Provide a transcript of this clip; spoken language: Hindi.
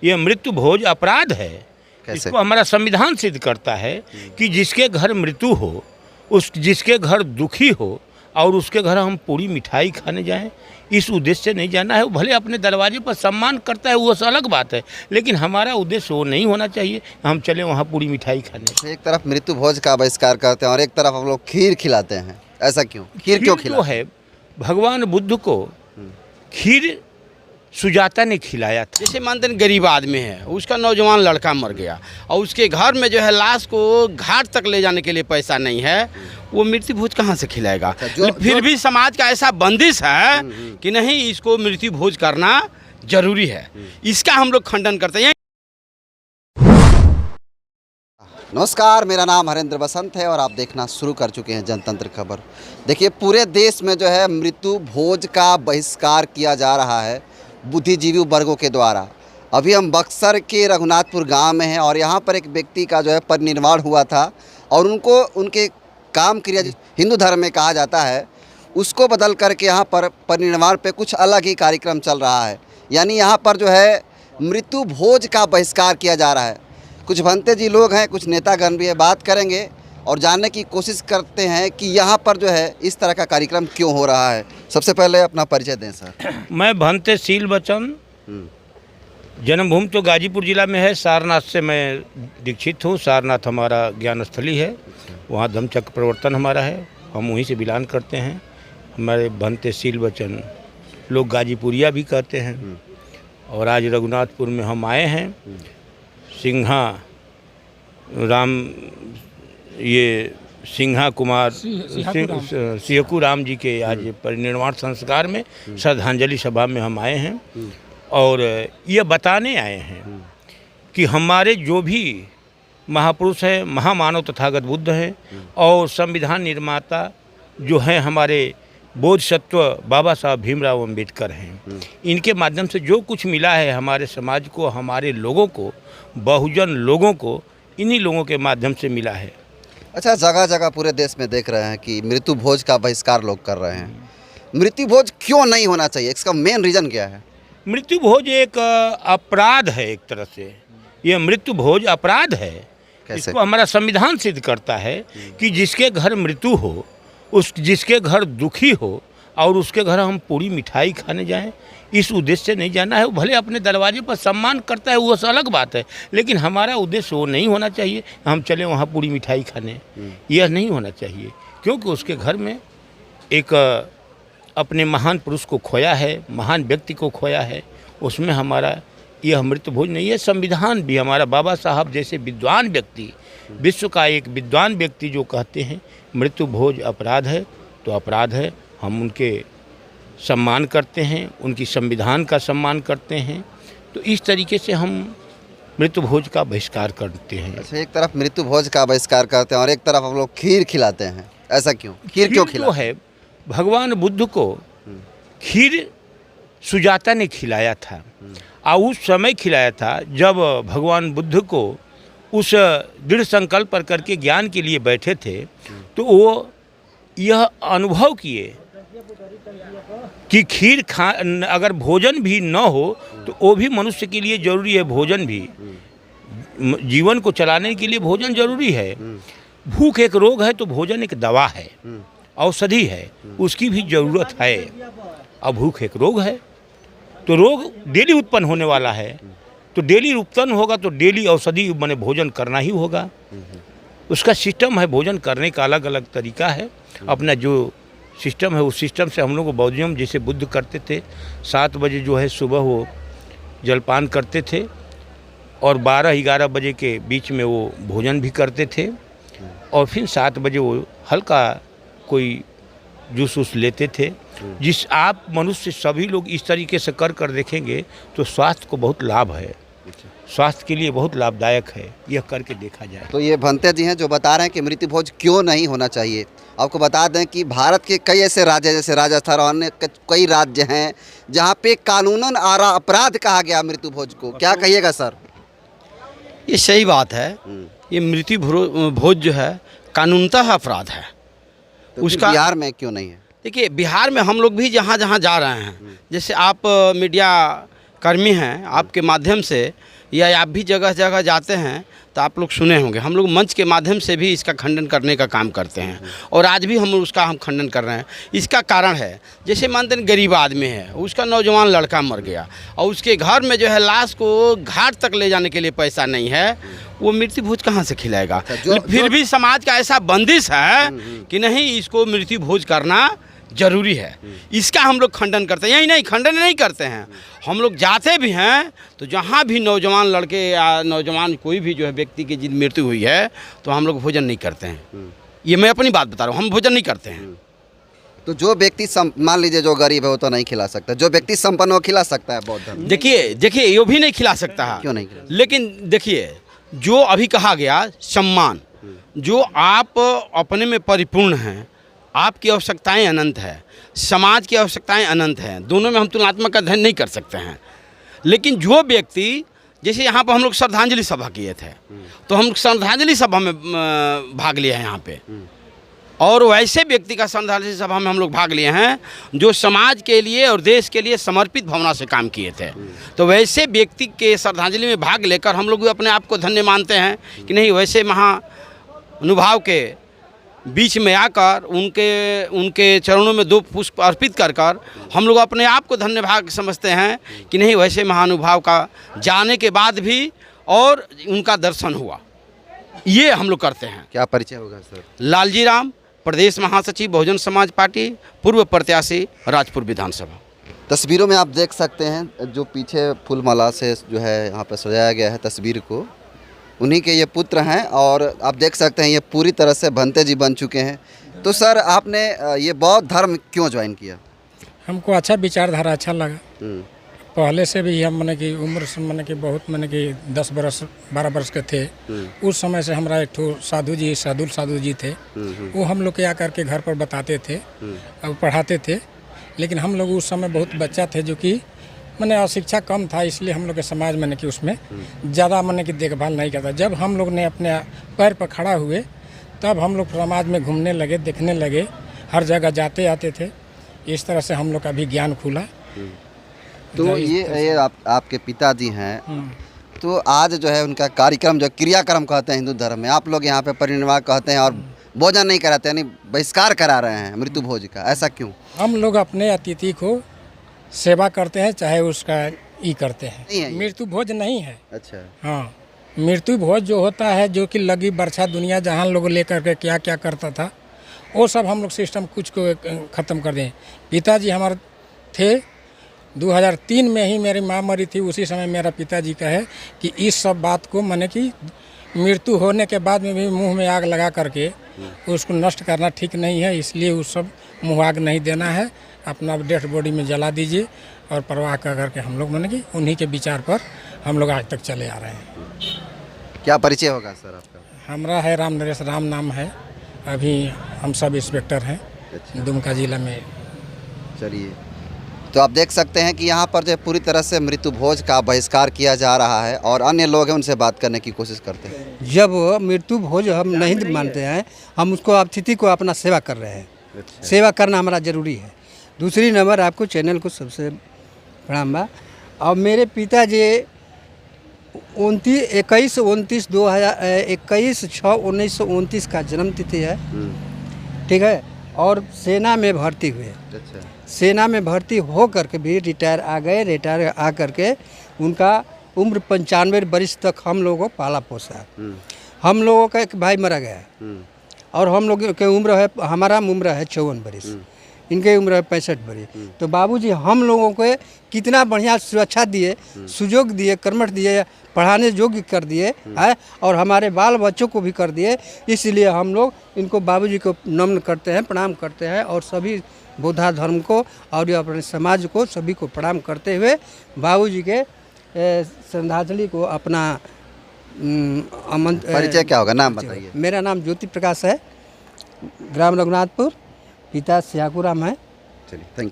ये मृत्यु भोज अपराध है। कैसे? इसको हमारा संविधान सिद्ध करता है कि जिसके घर मृत्यु हो, जिसके घर दुखी हो और उसके घर हम पूरी मिठाई खाने जाएं, इस उद्देश्य से नहीं जाना है। वो भले अपने दरवाजे पर सम्मान करता है, वो अलग बात है, लेकिन हमारा उद्देश्य वो नहीं होना चाहिए हम चले वहाँ पूरी मिठाई खाने। एक तरफ मृत्यु भोज का बहिष्कार करते हैं और एक तरफ हम लोग खीर खिलाते हैं, ऐसा क्यों? खीर क्यों तो है, भगवान बुद्ध को खीर सुजाता ने खिलाया था। जैसे मानते हैं गरीब आदमी है, उसका नौजवान लड़का मर गया और उसके घर में जो है लाश को घाट तक ले जाने के लिए पैसा नहीं है, वो मृत्यु भोज कहाँ से खिलाएगा? फिर भी समाज का ऐसा बंदिश है कि नहीं, इसको मृत्यु भोज करना जरूरी है। इसका हम लोग खंडन करते हैं। नमस्कार, मेरा नाम हरेंद्र बसंत है और आप देखना शुरू कर चुके हैं जनतंत्र खबर। देखिए, पूरे देश में जो है मृत्यु भोज का बहिष्कार किया जा रहा है बुद्धिजीवी वर्गों के द्वारा। अभी हम बक्सर के रघुनाथपुर गांव में हैं और यहाँ पर एक व्यक्ति का जो है परिनिर्वाण हुआ था और उनको उनके काम क्रिया हिंदू धर्म में कहा जाता है, उसको बदल करके यहाँ पर परिनिर्वाण पे कुछ अलग ही कार्यक्रम चल रहा है। यानी यहाँ पर जो है मृत्यु भोज का बहिष्कार किया जा रहा है। कुछ भंते जी लोग हैं, कुछ नेतागण भी है, बात करेंगे और जानने की कोशिश करते हैं कि यहाँ पर जो है इस तरह का कार्यक्रम क्यों हो रहा है। सबसे पहले अपना परिचय दें सर। मैं भंते शील बचन, जन्मभूमि तो गाजीपुर जिला में है, सारनाथ से मैं दीक्षित हूँ। सारनाथ हमारा ज्ञान स्थली है, वहाँ धम्मचक्र प्रवर्तन हमारा है, हम वहीं से बिलोंग करते हैं। हमारे भंते शील बचन लोग गाजीपुरिया भी कहते हैं। और आज रघुनाथपुर में हम आए हैं, सिंहा राम, ये सिंहा कुमार सिहकू राम जी के आज परिनिर्वाण संस्कार में श्रद्धांजलि सभा में हम आए हैं और ये बताने आए हैं कि हमारे जो भी महापुरुष हैं, महामानव तथागत बुद्ध हैं और संविधान निर्माता जो हैं हमारे बोधिसत्व बाबा साहब भीमराव अम्बेडकर हैं, इनके माध्यम से जो कुछ मिला है हमारे समाज को, हमारे लोगों को, बहुजन लोगों को, इन्हीं लोगों के माध्यम से मिला है। अच्छा, जगह जगह पूरे देश में देख रहे हैं कि मृत्यु भोज का बहिष्कार लोग कर रहे हैं। मृत्यु भोज क्यों नहीं होना चाहिए, इसका मेन रीज़न क्या है? मृत्यु भोज एक अपराध है, एक तरह से ये मृत्यु भोज अपराध है। कैसे? इसको हमारा संविधान सिद्ध करता है कि जिसके घर मृत्यु हो, जिसके घर दुखी हो और उसके घर हम पूरी मिठाई खाने जाएं, इस उद्देश्य से नहीं जाना है। वो भले अपने दरवाजे पर सम्मान करता है, वो अलग बात है, लेकिन हमारा उद्देश्य वो नहीं होना चाहिए हम चले वहाँ पूरी मिठाई खाने। यह नहीं होना चाहिए, क्योंकि उसके घर में एक अपने महान पुरुष को खोया है, महान व्यक्ति को खोया है, उसमें हमारा यह मृत्यु भोज नहीं है। संविधान भी हमारा बाबा साहब जैसे विद्वान व्यक्ति, विश्व का एक विद्वान व्यक्ति जो कहते हैं मृत्यु भोज अपराध है, तो अपराध है। हम उनके सम्मान करते हैं, उनकी संविधान का सम्मान करते हैं, तो इस तरीके से हम मृत्यु भोज का बहिष्कार करते हैं। अच्छा, एक तरफ मृत्यु भोज का बहिष्कार करते हैं और एक तरफ हम लोग खीर खिलाते हैं, ऐसा क्यों? खीर क्यों खिलाते है, भगवान बुद्ध को खीर सुजाता ने खिलाया था और उस समय खिलाया था जब भगवान बुद्ध को उस दृढ़ संकल्प पर करके ज्ञान के लिए बैठे थे, तो वो यह अनुभव किए कि खीर अगर भोजन भी न हो तो वो भी मनुष्य के लिए जरूरी है। भोजन भी जीवन को चलाने के लिए भोजन जरूरी है। भूख एक रोग है तो भोजन एक दवा है, औषधि है, उसकी भी ज़रूरत है। अब भूख एक रोग है तो रोग डेली उत्पन्न होने वाला है, तो डेली उत्पन्न होगा तो डेली औषधि माने भोजन करना ही होगा। उसका सिस्टम है, भोजन करने का अलग अलग तरीका है। अपना जो सिस्टम है उस सिस्टम से हम लोग बौद्धिज्म जैसे बुद्ध करते थे, 7 बजे जो है सुबह वो जलपान करते थे और 12-11 बजे के बीच में वो भोजन भी करते थे और फिर 7 बजे वो हल्का कोई जूस वूस लेते थे। जिस आप मनुष्य सभी लोग इस तरीके से कर देखेंगे तो स्वास्थ्य को बहुत लाभ है, स्वास्थ्य के लिए बहुत लाभदायक है, यह करके देखा जाए। तो ये भंते जी हैं जो बता रहे हैं कि मृत्यु भोज क्यों नहीं होना चाहिए। आपको बता दें कि भारत के कई ऐसे राज्य जैसे राजस्थान और अन्य कई राज्य हैं जहाँ पे कानूनन अपराध कहा गया मृत्यु भोज को। क्या कहिएगा सर? ये सही बात है, ये मृत्यु भोज जो है कानूनतः अपराध है। तो उसका बिहार में क्यों नहीं है? देखिए, बिहार में हम लोग भी जहाँ जहाँ जा रहे हैं, जैसे आप मीडिया कर्मी हैं, आपके माध्यम से या आप भी जगह जगह जाते हैं तो आप लोग सुने होंगे, हम लोग मंच के माध्यम से भी इसका खंडन करने का काम करते हैं और आज भी हम खंडन कर रहे हैं। इसका कारण है, जैसे मानते हैं गरीब आदमी है, उसका नौजवान लड़का मर गया और उसके घर में जो है लाश को घाट तक ले जाने के लिए पैसा नहीं है, वो मृत्यु भोज कहाँ से खिलाएगा। फिर भी समाज का ऐसा बंदिश है कि नहीं, इसको मृत्यु भोज करना जरूरी है। इसका हम लोग खंडन करते हैं। यही नहीं, खंडन नहीं करते हैं, हम लोग जाते भी हैं तो जहाँ भी नौजवान लड़के या नौजवान कोई भी जो है व्यक्ति की जिन मृत्यु हुई है तो हम लोग भोजन नहीं करते हैं। ये मैं अपनी बात बता रहा हूँ, हम भोजन नहीं करते हैं। तो जो व्यक्ति मान लीजिए जो गरीब है वो तो नहीं खिला सकता, जो व्यक्ति संपन्न हो खिला सकता है बौद्ध धर्म। देखिए ये भी नहीं खिला सकता है। क्यों नहीं खिला? लेकिन देखिए, जो अभी कहा गया सम्मान, जो आप अपने में परिपूर्ण हैं, आपकी आवश्यकताएं अनंत है, समाज की आवश्यकताएं अनंत हैं, दोनों में हम तुलनात्मक अध्ययन नहीं कर सकते हैं। लेकिन जो व्यक्ति, जैसे यहाँ पर हम लोग श्रद्धांजलि सभा किए थे, तो हम श्रद्धांजलि सभा में भाग लिए हैं यहाँ पे, और वैसे व्यक्ति का श्रद्धांजलि सभा में हम लोग भाग लिए हैं जो समाज के लिए और देश के लिए समर्पित भावना से काम किए थे। तो वैसे व्यक्ति के श्रद्धांजलि में भाग लेकर हम लोग भी अपने आप को धन्य मानते हैं कि नहीं, वैसे महानुभाव के बीच में आकर उनके चरणों में 2 पुष्प अर्पित कर हम लोग अपने आप को धन्य भाग समझते हैं कि नहीं, वैसे महानुभाव का जाने के बाद भी और उनका दर्शन हुआ। ये हम लोग करते हैं। क्या परिचय होगा सर? लालजी राम, प्रदेश महासचिव बहुजन समाज पार्टी, पूर्व प्रत्याशी राजपुर विधानसभा। तस्वीरों में आप देख सकते हैं जो पीछे फूलमाला से जो है यहाँ पर सजाया गया है तस्वीर को, उन्हीं के ये पुत्र हैं और आप देख सकते हैं ये पूरी तरह से भंते जी बन चुके हैं। तो सर आपने ये बौद्ध धर्म क्यों ज्वाइन किया? हमको अच्छा विचारधारा अच्छा लगा। पहले से भी हम मैंने कि उम्र से मैंने कि बहुत मैंने कि 10 बरस 12 बरस के थे, उस समय से हमारा एक ठो साधु जी थे, वो हम लोग के आकर के घर पर बताते थे और पढ़ाते थे। लेकिन हम लोग उस समय बहुत बच्चा थे, जो कि मैंने अशिक्षा कम था, इसलिए हम लोग के समाज मैंने कि उसमें ज़्यादा मैंने कि देखभाल नहीं करता। जब हम लोग ने अपने पैर पर खड़ा हुए तब हम लोग समाज में घूमने लगे, देखने लगे, हर जगह जाते आते थे। इस तरह से हम लोग का भी ज्ञान खुला। तो ये आपके पिताजी हैं, तो आज जो है उनका कार्यक्रम जो क्रियाक्रम कहते हैं हिंदू धर्म में, आप लोग यहाँ पे परिनिर्वाह कहते हैं और भोजन नहीं कराते, यानी बहिष्कार करा रहे हैं मृत्यु भोज का, ऐसा क्यों? हम लोग अपने अतिथि को सेवा करते हैं, चाहे उसका ई करते हैं। मृत्यु भोज नहीं है। अच्छा। हाँ, मृत्यु भोज जो होता है, जो कि लगी बरछा दुनिया जहाँ लोग लेकर के क्या क्या करता था, वो सब हम लोग सिस्टम कुछ को ख़त्म कर दें। पिताजी हमारे थे, 2003 में ही मेरी माँ मरी थी, उसी समय मेरा पिताजी का है कि इस सब बात को मैंने कि मृत्यु होने के बाद में भी मुंह में आग लगा करके उसको नष्ट करना ठीक नहीं है, इसलिए उस सब मुँह आग नहीं देना है, अपना डेड बॉडी में जला दीजिए और परवाह कर करके हम लोग मैंने कि उन्हीं के विचार पर हम लोग आज तक चले आ रहे हैं। क्या परिचय होगा सर आपका? हमारा है राम नरेश, राम नाम है, अभी हम सब इंस्पेक्टर हैं दुमका जिला में। चलिए, तो आप देख सकते हैं कि यहाँ पर जो पूरी तरह से मृत्यु भोज का बहिष्कार किया जा रहा है और अन्य लोग हैं उनसे बात करने की कोशिश करते हैं। जब मृत्यु भोज हम नहीं मानते हैं, हम उसको अतिथि को अपना सेवा कर रहे हैं। अच्छा। सेवा करना हमारा ज़रूरी है। दूसरी नंबर आपको चैनल को सबसे प्रणाम बा। और मेरे पिताजी 21/6/1929 का जन्म तिथि है, ठीक है, और सेना में भर्ती हुए। अच्छा। सेना में भर्ती हो करके भी रिटायर आ गए। रिटायर आ करके उनका उम्र 95 वर्ष तक हम लोगों को पाला पोसा। हम लोगों का एक भाई मरा गया और हम लोग के उम्र है, हमारा उम्र है 54 वर्ष, इनके उम्र है 65 वर्ष। तो बाबूजी हम लोगों को कितना बढ़िया सुरक्षा दिए, सुयोग दिए, कर्मठ दिए, पढ़ाने योग्य कर दिए है और हमारे बाल बच्चों को भी कर दिए। इसलिए हम लोग इनको बाबूजी को नमन करते हैं, प्रणाम करते हैं और सभी बौद्ध धर्म को और अपने समाज को सभी को प्रणाम करते हुए बाबूजी के श्रद्धांजलि को अपना परिचय क्या होगा, नाम बताइए। मेरा नाम ज्योति प्रकाश है, ग्राम रघुनाथपुर, पिता सियाकुराम है। चलिए, थैंक यू।